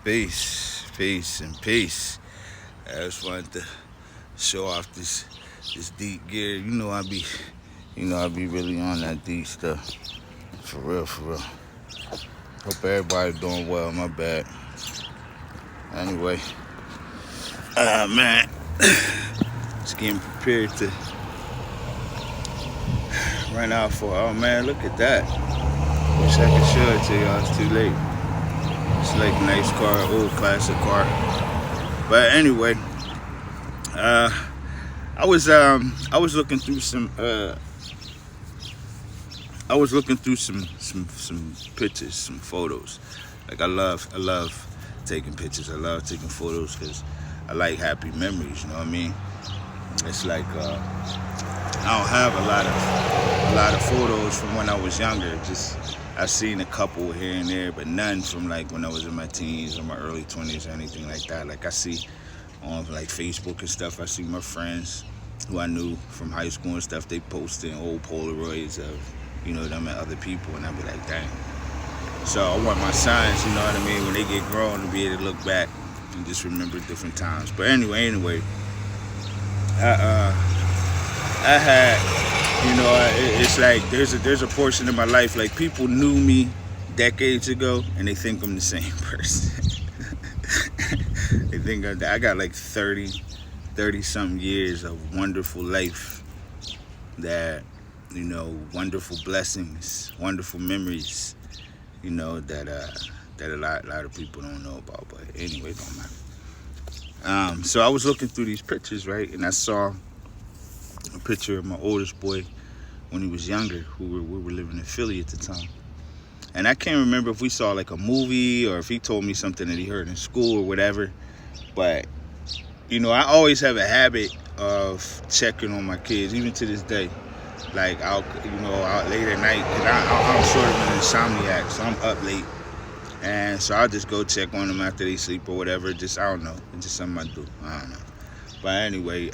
Peace, and peace. I just wanted to show off this deep gear. I be really on that deep stuff. For real, for real. Hope everybody doing well. My bad. Anyway, man, just getting prepared to run out for. Oh man, look at that. Wish I could show it to y'all. It's too late. It's like a nice car, old classic car. But anyway, I was looking through some some pictures, some photos. Like I love taking pictures. I love taking photos because I like happy memories. You know what I mean? It's like I don't have a lot of photos from when I was younger. Just I've seen a couple here and there, but none from like when I was in my teens or my early 20s or anything like that. Like I see on like Facebook and stuff, I see my friends who I knew from high school and stuff, they posting old Polaroids of, them and other people, and I'd be like, dang. So I want my sons, you know what I mean, when they get grown to be able to look back and just remember different times. But anyway, I had, it's like there's a portion of my life, like people knew me decades ago and they think I'm the same person. They think I got like 30 something years of wonderful life that, wonderful blessings, wonderful memories, that a lot of people don't know about. But anyway, it don't matter. So I was looking through these pictures, right, and I saw a picture of my oldest boy when he was younger, we were living in Philly at the time. And I can't remember if we saw like a movie or if he told me something that he heard in school or whatever. But, I always have a habit of checking on my kids, even to this day. Like, out late at night, because I'm sort of an insomniac, so I'm up late. And so I'll just go check on them after they sleep or whatever. I don't know. It's just something I do. I don't know. But anyway,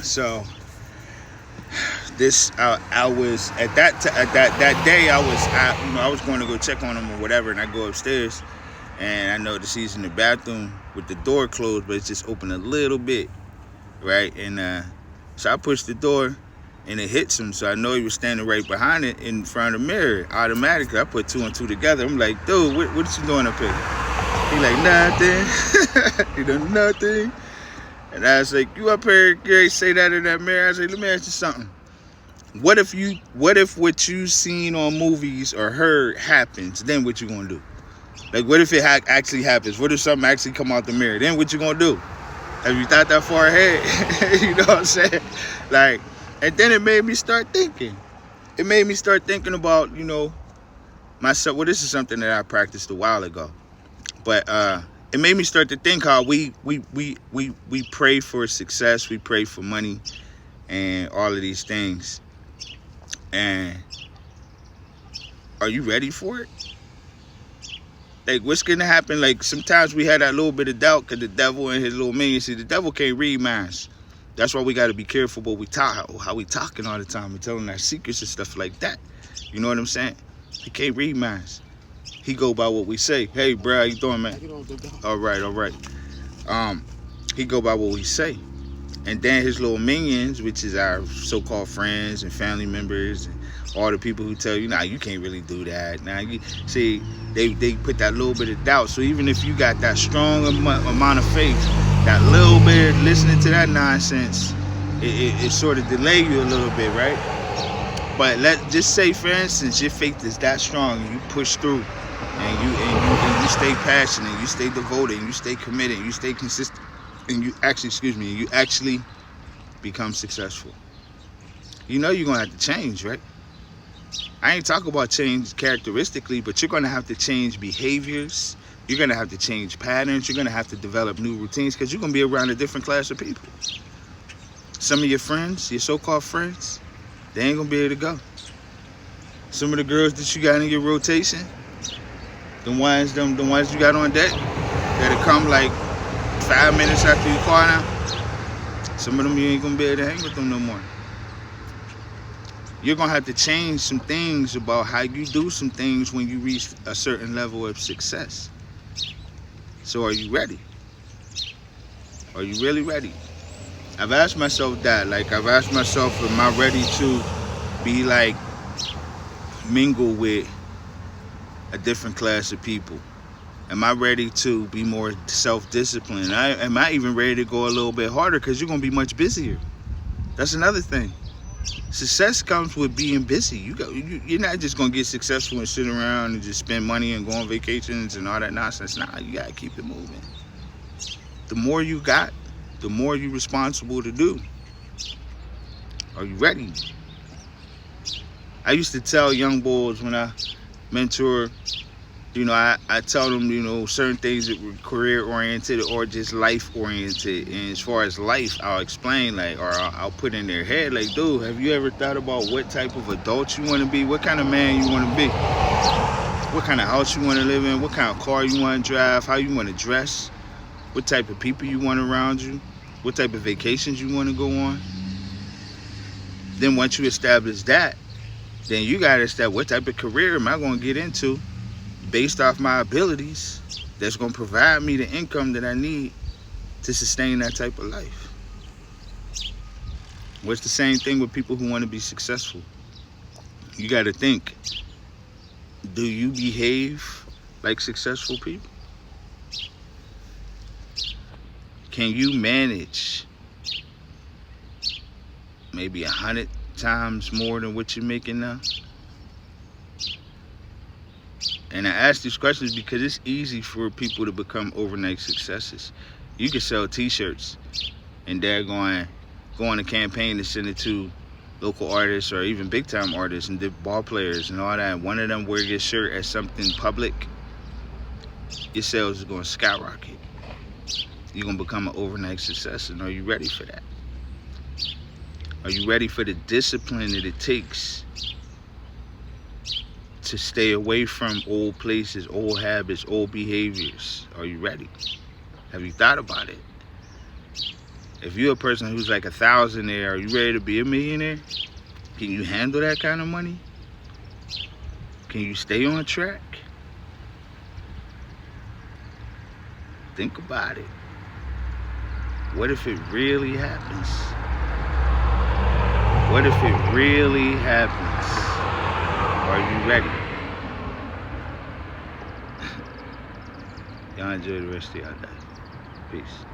so this I was at that day I was going to go check on him or whatever, and I go upstairs and I notice he's in the bathroom with the door closed, but it's just open a little bit, right? And so I pushed the door and it hits him, so I know he was standing right behind it in front of the mirror. Automatically I put two and two together. I'm like, dude, what you doing up here? He like, nothing. He done nothing. And I was like, you up here, Gary, say that in that mirror? I was like, let me ask you something. What if what you seen on movies or heard happens, then what you gonna do? Like, what if it actually happens? What if something actually come out the mirror? Then what you gonna do? Have you thought that far ahead? You know what I'm saying? Like, and then it made me start thinking. It made me start thinking about, myself. Well, this is something that I practiced a while ago. But, it made me start to think how we pray for success, we pray for money, and all of these things. And are you ready for it? Like, what's gonna happen? Like, sometimes we had that little bit of doubt because the devil and his little minions. See, the devil can't read minds. That's why we got to be careful what we talk, how we talking all the time and telling our secrets and stuff like that. You know what I'm saying? He can't read minds. He go by what we say. Hey, bro, how you doing, man? All right. He go by what we say. And then his little minions, which is our so-called friends and family members and all the people who tell you, nah, you can't really do that. Now, you see, they put that little bit of doubt. So even if you got that strong amount of faith, that little bit listening to that nonsense, it sort of delay you a little bit, right? But let's just say, for instance, your faith is that strong and you push through. And you stay passionate, you stay devoted, and you stay committed, you stay consistent, and you actually become successful. You're gonna have to change, right? I ain't talking about change characteristically, but you're gonna have to change behaviors. You're gonna have to change patterns. You're gonna have to develop new routines because you're gonna be around a different class of people. Some of your friends, your so-called friends, they ain't gonna be able to go. Some of the girls that you got in your rotation, the ones you got on deck, that'll come like 5 minutes after you call now. Some of them you ain't gonna be able to hang with them no more. you're gonna have to change some things about how you do some things when you reach a certain level of success. So are you ready? Are you really ready? I've asked myself that. Like, I've asked myself, am I ready to be like mingle with a different class of people? Am I ready to be more self-disciplined? Am I even ready to go a little bit harder? Because you're gonna be much busier. That's another thing. Success comes with being busy. You're not just gonna get successful and sit around and just spend money and go on vacations and all that nonsense. Nah, you gotta keep it moving. The more you got, the more you're responsible to do. Are you ready? I used to tell young boys when I mentor, I tell them, certain things that were career oriented or just life oriented. And as far as life, I'll explain, or I'll put in their head, like, dude, have you ever thought about what type of adult you want to be? What kind of man you want to be? What kind of house you want to live in? What kind of car you want to drive? How you want to dress? What type of people you want around you? What type of vacations you want to go on? Then once you establish that, then you got to establish what type of career am I going to get into based off my abilities that's going to provide me the income that I need to sustain that type of life. Well, it's the same thing with people who want to be successful. You got to think, do you behave like successful people? Can you manage maybe 100 times more than what you're making now? And I ask these questions because it's easy for people to become overnight successes. You can sell t-shirts and they're go on a campaign to send it to local artists or even big time artists and ball players and all that. One of them wear your shirt as something public, your sales is going to skyrocket. You're going to become an overnight success. And are you ready for that? Are you ready for the discipline that it takes to stay away from old places, old habits, old behaviors? Are you ready? Have you thought about it? If you're a person who's like a thousandaire, are you ready to be a millionaire? Can you handle that kind of money? Can you stay on track? Think about it. What if it really happens? What if it really happens? Are you ready? Y'all enjoy the rest of y'all day. Peace.